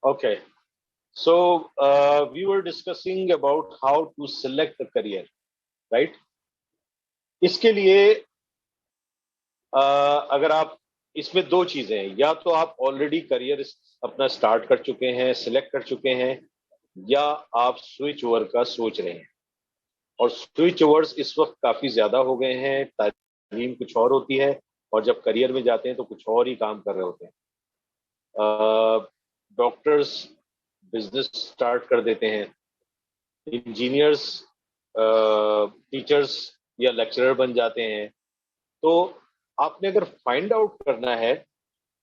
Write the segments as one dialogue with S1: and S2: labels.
S1: Okay. So we were discussing about how to select a career, right? इसके लिए अगर आप इसमें दो चीजें हैं, या तो आप ऑलरेडी करियर अपना स्टार्ट कर चुके हैं, सिलेक्ट कर चुके हैं, या आप स्विच ओवर का सोच रहे हैं. और स्विच ओवर्स इस वक्त काफी ज्यादा हो गए हैं. तालीम कुछ और होती है और जब करियर में जाते हैं तो कुछ और ही काम कर रहे होते हैं. डॉक्टर्स बिजनेस स्टार्ट कर देते हैं, इंजीनियर्स टीचर्स या लेक्चरर बन जाते हैं. तो आपने अगर फाइंड आउट करना है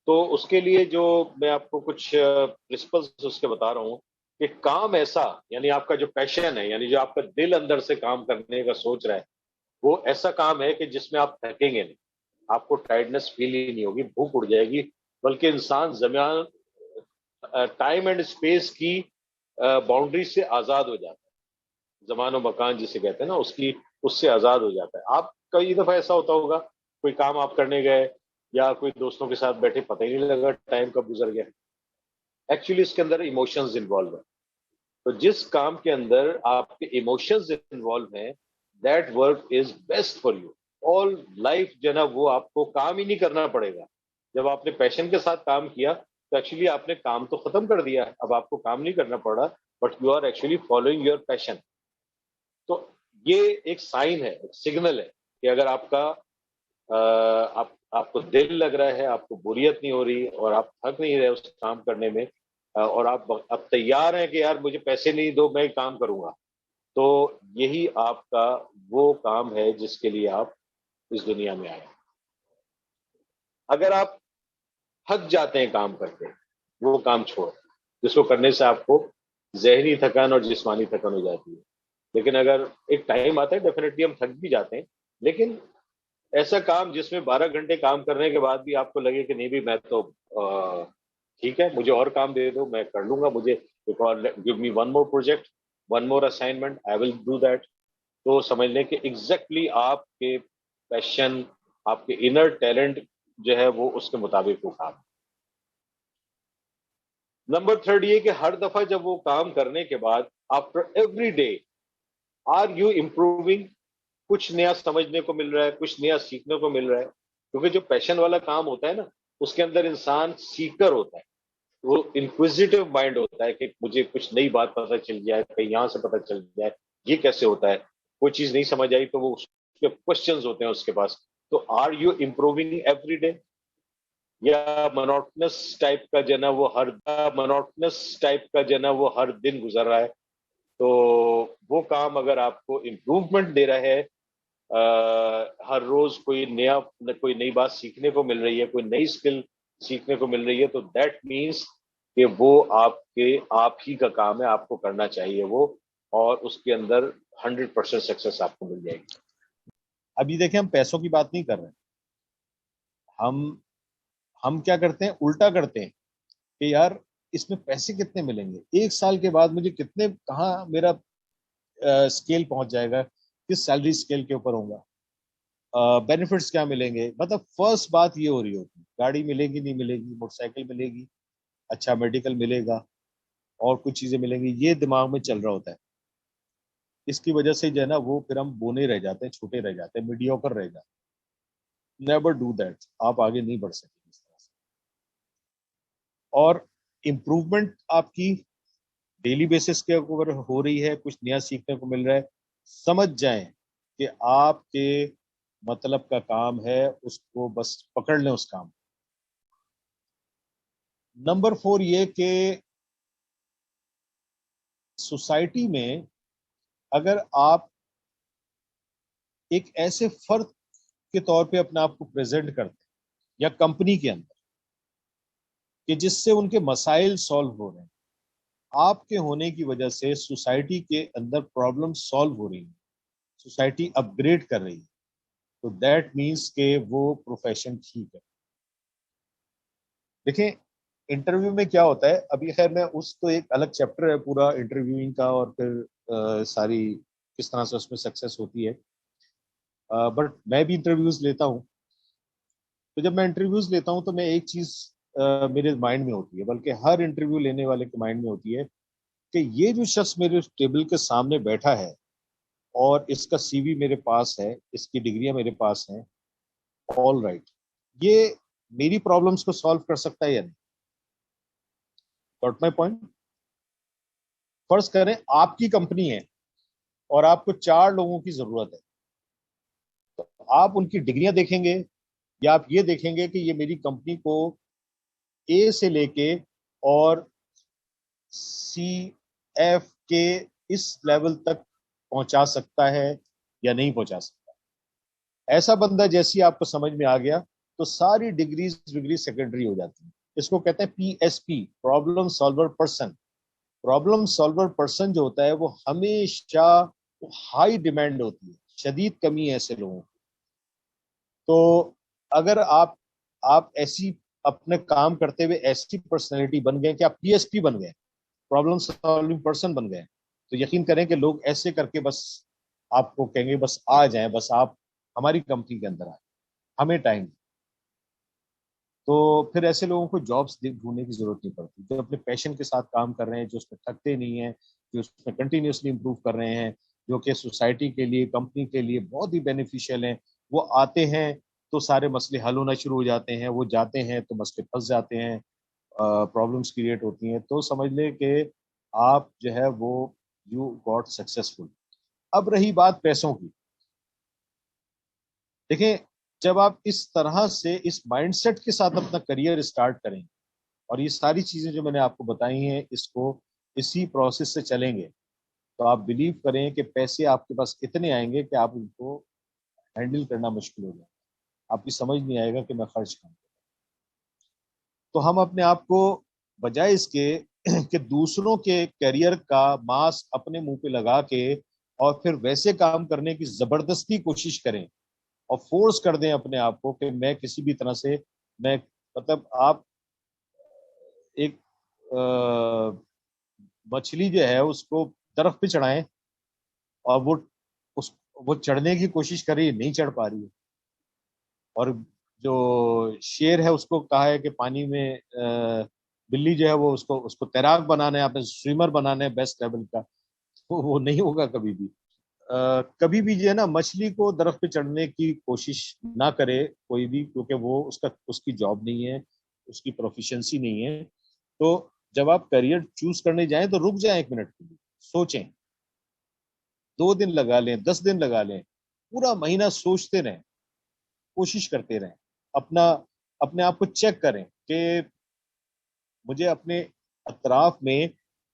S1: तो उसके लिए जो मैं आपको कुछ प्रिंसिपल्स उसके बता रहा हूँ कि काम ऐसा, यानी आपका जो पैशन है, यानी जो आपका दिल अंदर से काम करने का सोच रहा है, वो ऐसा काम है कि जिसमें आप थकेंगे नहीं, आपको टायर्डनेस फील ही नहीं होगी, भूख उड़ जाएगी, बल्कि इंसान जमीन टाइम एंड स्पेस की बाउंड्री से आज़ाद हो जाता है. जमान और मकान जिसे कहते हैं ना, उससे आज़ाद हो जाता है. आप कई दफ़ा ऐसा होता होगा, कोई काम आप करने गए या कोई दोस्तों के साथ बैठे, पता ही नहीं लगा टाइम कब गुजर गया. एक्चुअली इसके अंदर इमोशंस इन्वॉल्व है. तो जिस काम के अंदर आपके इमोशंस इन्वॉल्व हैं, that work is best for you. All life जो है ना, वो आपको काम ही नहीं करना पड़ेगा. जब आपने पैशन के साथ काम किया तो एक्चुअली आपने काम तो खत्म कर दिया, अब आपको काम नहीं करना पड़ा, but you are actually following your passion. तो ये एक साइन है, एक सिग्नल है कि अगर आपको दिल लग रहा है, आपको बोरियत नहीं हो रही और आप थक नहीं रहे उस काम करने में, और आप तैयार हैं कि यार मुझे पैसे नहीं दो, मैं काम करूंगा, तो यही आपका वो काम है जिसके लिए आप इस दुनिया में आए. अगर आप थक जाते हैं काम करके, वो काम छोड़, जिसको करने से आपको जहनी थकान और जिस्मानी थकान हो जाती है. लेकिन अगर एक टाइम आता है, डेफिनेटली हम थक भी जाते हैं, लेकिन ऐसा काम जिसमें 12 घंटे काम करने के बाद भी आपको लगे कि नहीं भी, मैं तो ठीक है, मुझे और काम दे दो, मैं कर लूंगा, मुझे give me one more project, one more assignment, I will do that. तो समझ लें कि एग्जैक्टली आपके पैशन, आपके इनर टैलेंट जो है वो उसके मुताबिक वो काम. नंबर थर्ड ये कि हर दफा जब वो काम करने के बाद, after every day, are you improving? कुछ नया समझने को मिल रहा है, कुछ नया सीखने को मिल रहा है. क्योंकि जो पैशन वाला काम होता है ना, उसके अंदर इंसान सीकर होता है, वो इंक्विजिटिव माइंड होता है कि मुझे कुछ नई बात पता चल जाए, कहीं यहाँ से पता चल जाए, ये कैसे होता है, कोई चीज नहीं समझ आई तो वो उसके क्वेश्चंस होते हैं उसके पास. तो are you improving every day, या मोनोटनस टाइप का जना वो हर दिन गुजर रहा है? तो वो काम अगर आपको इम्प्रूवमेंट दे रहा है, हर रोज कोई नई बात सीखने को मिल रही है, कोई नई स्किल सीखने को मिल रही है, तो दैट मीन्स कि वो आप ही का काम है, आपको करना चाहिए वो, और उसके अंदर 100% सक्सेस आपको मिल जाएगी.
S2: अभी देखें, हम पैसों की बात नहीं कर रहे. हम क्या करते हैं, उल्टा करते हैं कि यार इसमें पैसे कितने मिलेंगे, 1 साल के बाद मुझे कितने, कहाँ मेरा स्केल पहुंच जाएगा, किस सैलरी स्केल के ऊपर होगा, बेनिफिट्स क्या मिलेंगे. मतलब फर्स्ट बात ये हो रही होती है, गाड़ी मिलेगी नहीं मिलेगी, मोटरसाइकिल मिलेगी, अच्छा मेडिकल मिलेगा, और कुछ चीजें मिलेंगी, ये दिमाग में चल रहा होता है. इसकी वजह से जो है ना, वो फिर हम बोने रह जाते हैं, छोटे रह जाते हैं, मीडियोकर रह जाते हैं. Never do that. आप आगे नहीं बढ़ सकेंगे इस तरह से. और इम्प्रूवमेंट आपकी डेली बेसिस के ऊपर हो रही है, कुछ नया सीखने को मिल रहा है, समझ जाएं कि आपके मतलब का काम है, उसको बस पकड़ लें उस काम. नंबर 4 ये कि सोसाइटी में अगर आप एक ऐसे फर्द के तौर पे अपने आप को प्रेजेंट करते हैं, या कंपनी के अंदर, कि जिससे उनके मसाइल सॉल्व हो रहे हैं, आपके होने की वजह से सोसाइटी के अंदर प्रॉब्लम सॉल्व हो रही है, सोसाइटी अपग्रेड कर रही है, तो दैट मीन्स के वो प्रोफेशन ठीक है. देखें, इंटरव्यू में क्या होता है, अभी खैर मैं उस तो एक अलग चैप्टर है पूरा इंटरव्यूइंग का, और फिर सारी किस तरह से उसमें सक्सेस होती है, बट मैं भी इंटरव्यूज लेता हूँ. तो जब मैं इंटरव्यूज लेता हूँ तो मैं एक चीज میرے مائنڈ میں ہوتی ہے، بلکہ ہر انٹرویو لینے والے کے مائنڈ میں ہوتی ہے کہ یہ جو شخص میرے ٹیبل کے سامنے بیٹھا ہے اور اس کا سی وی میرے پاس ہے، اس کی ڈگریاں میرے پاس ہیں، آل رائٹ، یہ میری پرابلمس کو سالو کر سکتا ہے یا نہیں؟ Got my point? فرض کریں آپ کی کمپنی ہے اور آپ کو 4 لوگوں کی ضرورت ہے، تو آپ ان کی ڈگریاں دیکھیں گے یا آپ یہ دیکھیں گے کہ یہ میری کمپنی کو اے سے لے کے اور سی ایف کے اس لیول تک پہنچا سکتا ہے یا نہیں پہنچا سکتا؟ ایسا بندہ جیسی آپ کو سمجھ میں آ گیا تو ساری ڈگری سیکنڈری ہو جاتی ہیں. اس کو کہتے ہیں P S P, problem solver person. Problem solver person جو ہوتا ہے وہ ہمیشہ ہائی ڈیمانڈ ہوتی ہے، شدید کمی ہے ایسے لوگوں کی. تو اگر آپ ایسی اپنے کام کرتے ہوئے ایسی پرسنالٹی بن گئے کہ آپ پی ایس پی بن گئے، پرابلم سالونگ پرسن بن گئے، تو یقین کریں کہ لوگ ایسے کر کے بس آپ کو کہیں گے بس آ جائیں، بس آپ ہماری کمپنی کے اندر آئیں، ہمیں ٹائم. تو پھر ایسے لوگوں کو جابس ڈھونڈنے کی ضرورت نہیں پڑتی، جو اپنے پیشن کے ساتھ کام کر رہے ہیں، جو اس میں تھکتے نہیں ہیں، جو اس میں کنٹینیوسلی امپروو کر رہے ہیں، جو کہ سوسائٹی کے لیے، کمپنی کے لیے بہت ہی بینیفیشیل ہیں. وہ آتے ہیں تو سارے مسئلے حل ہونا شروع ہو جاتے ہیں، وہ جاتے ہیں تو مسئلے پھنس جاتے ہیں، پرابلمس کریٹ ہوتی ہیں. تو سمجھ لیں کہ آپ جو ہے وہ یو گاٹ سکسیسفل. اب رہی بات پیسوں کی، دیکھیں جب آپ اس طرح سے اس مائنڈ سیٹ کے ساتھ اپنا کریئر اسٹارٹ کریں اور یہ ساری چیزیں جو میں نے آپ کو بتائی ہیں اس کو اسی پروسیس سے چلیں گے، تو آپ بلیو کریں کہ پیسے آپ کے پاس اتنے آئیں گے کہ آپ ان کو ہینڈل کرنا مشکل ہو جائے، آپ کی سمجھ نہیں آئے گا کہ میں خرچ کروں. تو ہم اپنے آپ کو بجائے اس کے کہ دوسروں کے کیریئر کا ماسک اپنے منہ پہ لگا کے اور پھر ویسے کام کرنے کی زبردستی کوشش کریں اور فورس کر دیں اپنے آپ کو کہ میں کسی بھی طرح سے، میں مطلب آپ ایک مچھلی جو ہے اس کو درخت پہ چڑھائیں اور وہ چڑھنے کی کوشش کر رہی ہے، نہیں چڑھ پا رہی ہے. اور جو شیر ہے اس کو کہا ہے کہ پانی میں بلی جو ہے وہ اس کو تیراک بنانا ہے، آپ نے سوئمر بنانا ہے بیسٹ لیول کا، تو وہ نہیں ہوگا کبھی بھی. کبھی بھی جو ہے نا مچھلی کو درخت پہ چڑھنے کی کوشش نہ کرے کوئی بھی، کیونکہ وہ اس کی جاب نہیں ہے، اس کی پروفیشنسی نہیں ہے. تو جب آپ کریئر چوز کرنے جائیں تو رک جائیں 1 منٹ کے لیے، سوچیں، 2 دن لگا لیں، 10 دن لگا لیں، پورا مہینہ سوچتے رہیں، کوشش کرتے رہیں، اپنے آپ کو چیک کریں کہ مجھے اپنے اطراف میں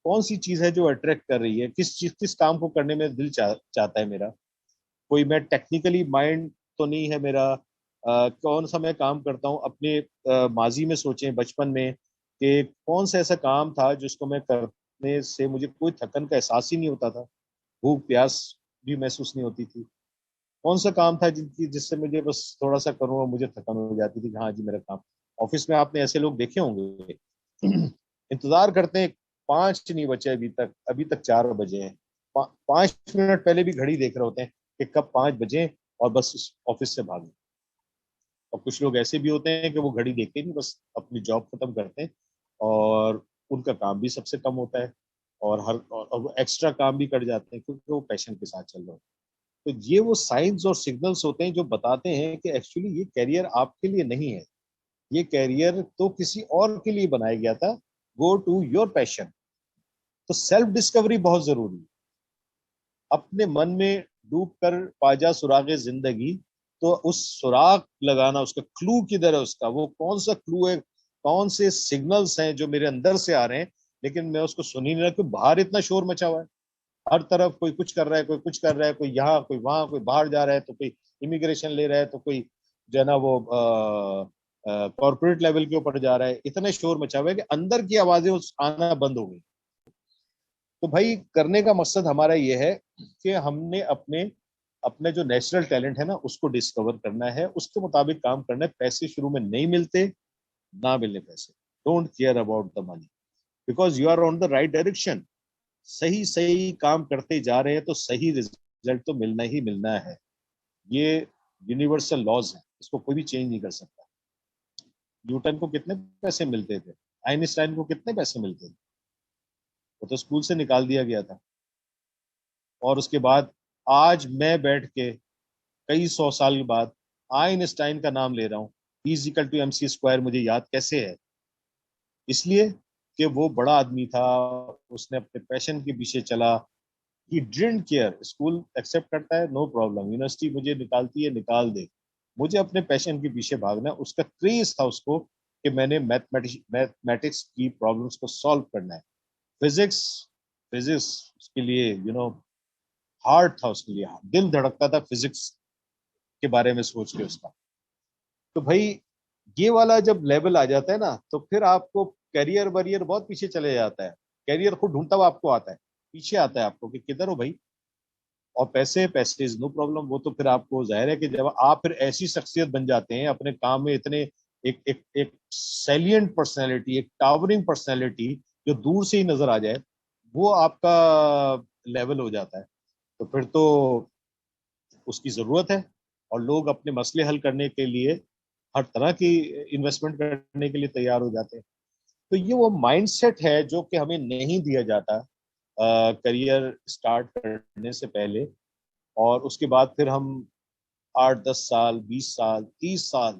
S2: کون سی چیز ہے جو اٹریکٹ کر رہی ہے، کس کام کو کرنے میں دل چاہتا ہے میرا. کوئی میں ٹیکنیکلی مائنڈ تو نہیں ہے میرا، کون سا میں کام کرتا ہوں. اپنے ماضی میں سوچیں، بچپن میں، کہ کون سا ایسا کام تھا جس کو میں کرنے سے مجھے کوئی تھکن کا احساس ہی نہیں ہوتا تھا، بھوک پیاس بھی محسوس نہیں ہوتی تھی. کون سا کام تھا جس سے مجھے بس تھوڑا سا کروں اور مجھے تھکن ہو جاتی تھی کہ ہاں جی میرا کام. آفس میں آپ نے ایسے لوگ دیکھے ہوں گے انتظار کرتے ہیں، 5 نہیں بچے ابھی تک 4 بجے ہیں، 5 منٹ پہلے بھی گھڑی دیکھ رہے ہوتے ہیں کہ کب 5 بجے اور بس آفس سے بھاگیں. اور کچھ لوگ ایسے بھی ہوتے ہیں کہ وہ گھڑی دیکھتے نہیں، بس اپنی جاب ختم کرتے ہیں اور ان کا کام بھی سب سے کم ہوتا ہے اور وہ ایکسٹرا کام بھی کر جاتے ہیں کیونکہ وہ پیشن کے ساتھ چل رہے ہیں. تو یہ وہ سائنز اور سگنلز ہوتے ہیں جو بتاتے ہیں کہ ایکچولی یہ کیریئر آپ کے لیے نہیں ہے، یہ کیریئر تو کسی اور کے لیے بنایا گیا تھا. Go to your passion. تو سیلف ڈسکوری بہت ضروری ہے. اپنے من میں ڈوب کر پاجا سراغ زندگی، تو اس سراغ لگانا، اس کا کلو کدھر ہے، اس کا وہ کون سا کلو ہے، کون سے سگنلز ہیں جو میرے اندر سے آ رہے ہیں لیکن میں اس کو سن ہی نہیں رہا کہ باہر اتنا شور مچا ہوا ہے. ہر طرف کوئی کچھ کر رہا ہے، کوئی کچھ کر رہا ہے، کوئی یہاں کوئی وہاں، کوئی باہر جا رہا ہے تو کوئی امیگریشن لے رہا ہے تو کوئی جو ہے نا وہ کارپوریٹ لیول کے اوپر جا رہا ہے. اتنا شور مچا ہوا ہے کہ اندر کی آوازیں آنا بند ہو گئی. تو بھائی کرنے کا مقصد ہمارا یہ ہے کہ ہم نے اپنے جو نیچرل ٹیلنٹ ہے نا اس کو ڈسکور کرنا ہے، اس کے مطابق کام کرنا ہے. پیسے شروع میں نہیں ملتے، نہ ملنے پیسے، don't care about the money because you are on the right direction. صحیح کام کرتے جا رہے ہیں تو صحیح رزلٹ تو ملنا ہی ملنا ہے. یہ یونیورسل لاز ہیں، اس کو کوئی بھی چینج نہیں کر سکتا. न्यूटन को कितने पैसे मिलते थे, आइंस्टाइन को कितने पैसे मिलते थे, वो तो स्कूल से निकाल दिया गया था। और उसके बाद आज मैं बैठ के कई सौ साल बाद आइंस्टाइन का नाम ले रहा हूँ, E=mc², मुझे याद कैसे है? इसलिए कि वो बड़ा आदमी था, उसने अपने पैशन के पीछे चला। He didn't care, school accept करता है नो प्रॉब्लम, यूनिवर्सिटी मुझे निकालती है निकाल दे, मुझे अपने पैशन के पीछे भागना है। उसका क्रेज था उसको कि मैंने मैथमेटिक्स की प्रॉब्लम्स को सॉल्व करना है। फिजिक्स फिजिक्स उसके लिए हार्ड था, उसके लिए दिल धड़कता था फिजिक्स के बारे में सोच के उसका। तो भाई ये वाला जब लेवल आ जाता है ना, तो फिर आपको करियर वरियर बहुत पीछे चले जाता है। करियर खुद ढूंढता हुआ आपको आता है, पीछे आता है आपको कि किधर हो भाई। और पैसे पैसे इज नो प्रॉब्लम, वो तो फिर आपको जाहिर है कि जब आप फिर ऐसी शख्सियत बन जाते हैं अपने काम में, इतने एक एक एक सैलियंट पर्सनैलिटी, एक टावरिंग पर्सनैलिटी जो दूर से ही नजर आ जाए, वो आपका लेवल हो जाता है। तो फिर तो उसकी जरूरत है, और लोग अपने मसले हल करने के लिए हर तरह की इन्वेस्टमेंट करने के लिए तैयार हो जाते हैं। तो ये वो माइंडसेट है जो कि हमें नहीं दिया जाता करियर स्टार्ट करने से पहले। और उसके बाद फिर हम 8-10 साल, 20 साल, 30 साल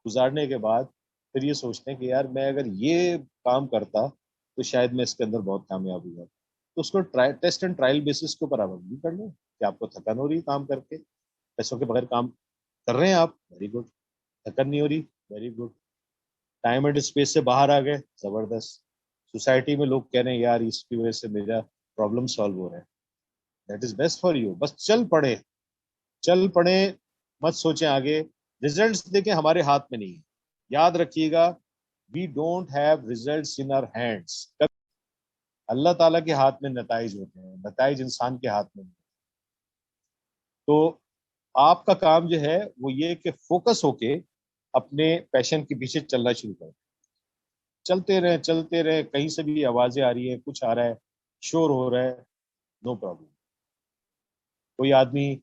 S2: गुजारने के बाद फिर ये सोचते हैं कि यार मैं अगर ये काम करता तो शायद मैं इसके अंदर बहुत कामयाब हो जाता। तो उसको टेस्ट एंड ट्रायल बेसिस के ऊपर आप अग्री कर लें कि आपको थकान हो रही है काम करके, पैसों के बगैर काम कर रहे हैं आप, वेरी गुड। थकान नहीं हो रही, very good. Time and space से बाहर आ गए, जबरदस्त। सोसाइटी में लोग कह रहे हैं यार इसकी वजह से मेरा प्रॉब्लम सॉल्व हो रहा है, that is best for you. बस चल पड़े, चल पड़े, मत सोचें आगे। रिजल्ट्स देखें हमारे हाथ में नहीं है, याद रखिएगा। We don't have results in our hands. Allah ताला के हाथ में नताइज होते हैं, नताइज इंसान के हाथ में नहीं। तो आपका काम जो है वो ये कि फोकस होके अपने पैशन के पीछे चलना शुरू करें। चलते रहे चलते रहे, कहीं से भी आवाजें आ रही है, कुछ आ रहा है, शोर हो रहा है, नो प्रॉब्लम। कोई आदमी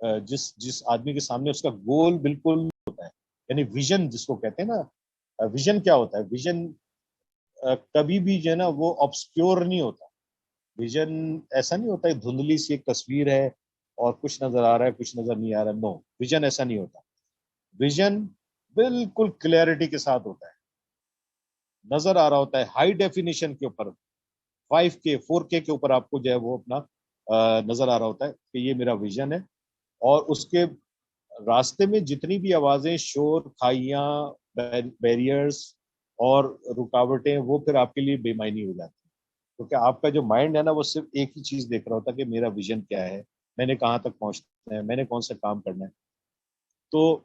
S2: जिस जिस आदमी के सामने उसका गोल बिल्कुल होता है, यानी विजन जिसको कहते हैं ना, विजन क्या होता है? विजन कभी भी जो है ना वो ऑब्सक्योर नहीं होता। विजन ऐसा नहीं होता है धुंधली सी एक तस्वीर है और कुछ नजर आ रहा है कुछ नजर नहीं आ रहा, नो, विजन ऐसा नहीं होता। विजन बिल्कुल क्लैरिटी के साथ होता है, नजर आ रहा होता है हाई डेफिनेशन के ऊपर, 5K 4K के ऊपर आपको जो है वो अपना नजर आ रहा होता है कि ये मेरा विजन है। और उसके रास्ते में जितनी भी आवाजें, शोर, खाइयां, बैरियर्स और रुकावटें, वो फिर आपके लिए बेमायनी हो जाती है, क्योंकि आपका जो माइंड है ना वो सिर्फ एक ही चीज देख रहा होता है कि मेरा विजन क्या है, मैंने कहाँ तक पहुंचना है, मैंने कौन सा काम करना है। तो